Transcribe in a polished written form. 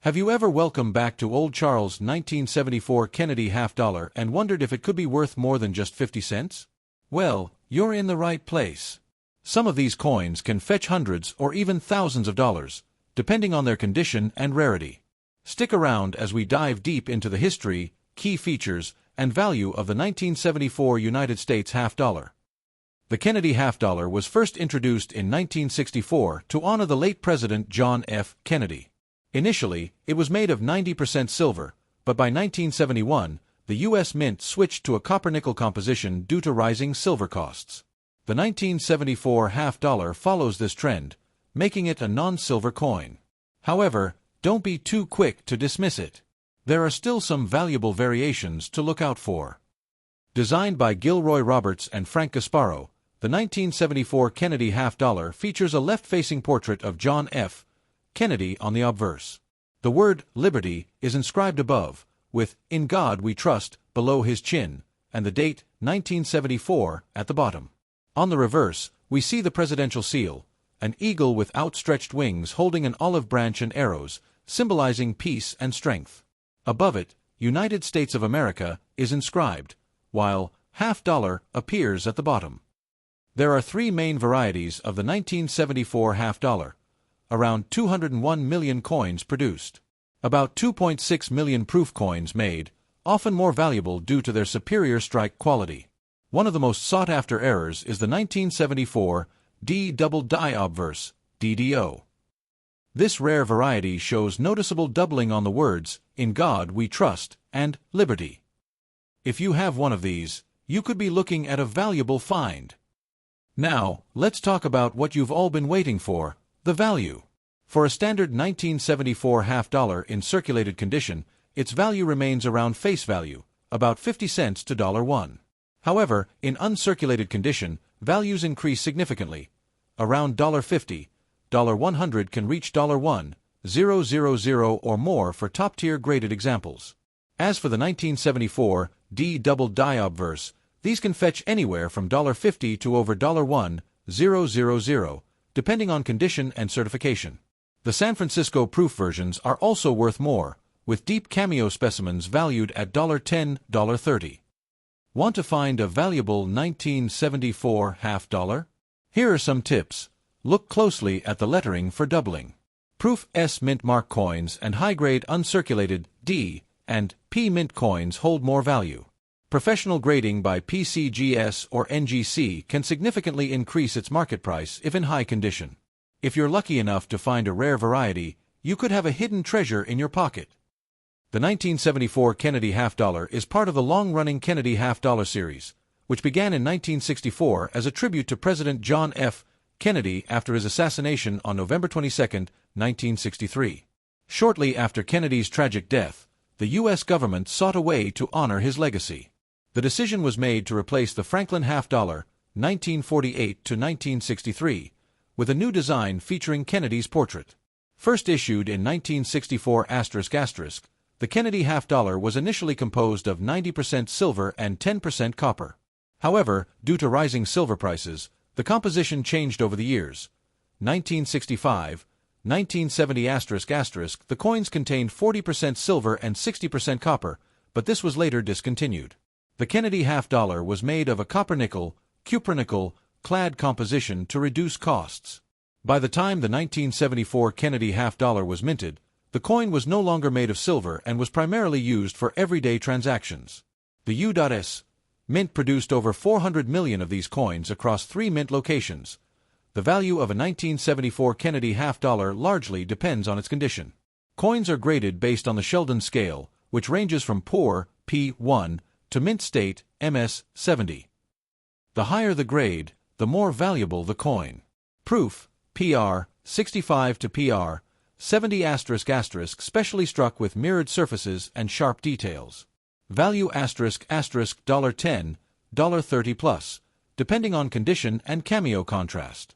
Have you ever welcomed back to Old Charles' 1974 Kennedy half-dollar and wondered if it could be worth more than just 50 cents? Well, you're in the right place. Some of these coins can fetch hundreds or even thousands of dollars, depending on their condition and rarity. Stick around as we dive deep into the history, key features, and value of the 1974 United States half-dollar. The Kennedy half-dollar was first introduced in 1964 to honor the late President John F. Kennedy. Initially, it was made of 90% silver, but by 1971, the U.S. Mint switched to a copper-nickel composition due to rising silver costs. The 1974 half-dollar follows this trend, making it a non-silver coin. However, don't be too quick to dismiss it. There are still some valuable variations to look out for. Designed by Gilroy Roberts and Frank Gasparo, the 1974 Kennedy half-dollar features a left-facing portrait of John F. Kennedy on the obverse. The word "Liberty" is inscribed above, with "In God We Trust" below his chin, and the date 1974 at the bottom. On the reverse, we see the presidential seal, an eagle with outstretched wings holding an olive branch and arrows, symbolizing peace and strength. Above it, United States of America is inscribed, while half-dollar appears at the bottom. There are three main varieties of the 1974 half-dollar. Around 201 million coins produced. About 2.6 million proof coins made, often more valuable due to their superior strike quality. One of the most sought-after errors is the 1974 D-double die obverse, DDO. This rare variety shows noticeable doubling on the words, "In God We Trust," and "Liberty." If you have one of these, you could be looking at a valuable find. Now, let's talk about what you've all been waiting for, the value. For a standard 1974 half-dollar in circulated condition, its value remains around face value, about 50 cents to $1. However, in uncirculated condition, values increase significantly. Around $50, $100 can reach $1,000 or more for top-tier graded examples. As for the 1974 D-double die obverse, these can fetch anywhere from $50 to over $1,000, depending on condition and certification. The San Francisco proof versions are also worth more, with deep cameo specimens valued at $10, $30. Want to find a valuable 1974 half-dollar? Here are some tips. Look closely at the lettering for doubling. Proof S mint mark coins and high-grade uncirculated D and P mint coins hold more value. Professional grading by PCGS or NGC can significantly increase its market price if in high condition. If you're lucky enough to find a rare variety, you could have a hidden treasure in your pocket. The 1974 Kennedy half-dollar is part of the long-running Kennedy half-dollar series, which began in 1964 as a tribute to President John F. Kennedy after his assassination on November 22, 1963. Shortly after Kennedy's tragic death, the U.S. government sought a way to honor his legacy. The decision was made to replace the Franklin half-dollar, 1948 to 1963, with a new design featuring Kennedy's portrait. First issued in 1964 ***, the Kennedy half-dollar was initially composed of 90% silver and 10% copper. However, due to rising silver prices, the composition changed over the years. 1965, 1970 ***, the coins contained 40% silver and 60% copper, but this was later discontinued. The Kennedy half-dollar was made of a copper-nickel, cupronickel, clad composition to reduce costs. By the time the 1974 Kennedy half-dollar was minted, the coin was no longer made of silver and was primarily used for everyday transactions. The U.S. Mint produced over 400 million of these coins across 3 mint locations. The value of a 1974 Kennedy half-dollar largely depends on its condition. Coins are graded based on the Sheldon scale, which ranges from poor, P1, to mint state, MS70. The higher the grade, the more valuable the coin. Proof, PR, 65 to PR, 70 ***, specially struck with mirrored surfaces and sharp details. Value $*$, $10, $30 plus, depending on condition and cameo contrast.